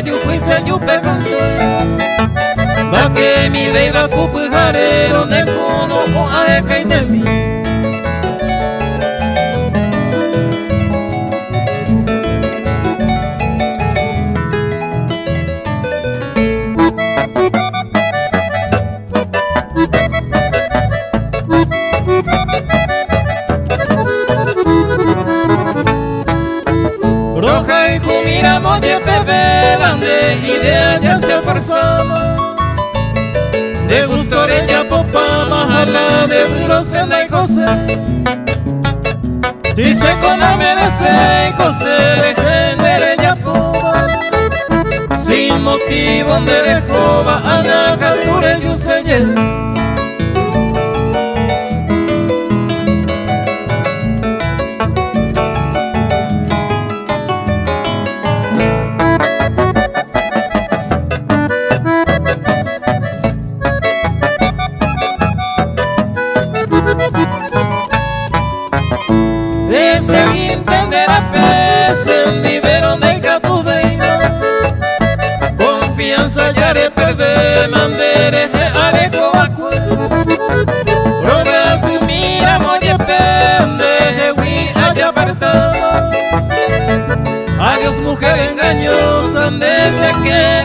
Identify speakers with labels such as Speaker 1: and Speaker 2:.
Speaker 1: yu fuise yupe consuelo. Va que mi beba cupujarero ne kuno o aeka y de mí. Roja y jumira moye bebelande idea ya se forzaba. De gusto ya popa majala de duro se la José. Si se coname de se José de ya popa. Sin motivo de rejoba ana capture yo se ese entenderá pese en vivero de catuveiro. Confianza ya re perder mandere areco acuerdo. Roga su mira moye pende wi haya apartado. Adiós mujer engañosa, ande se que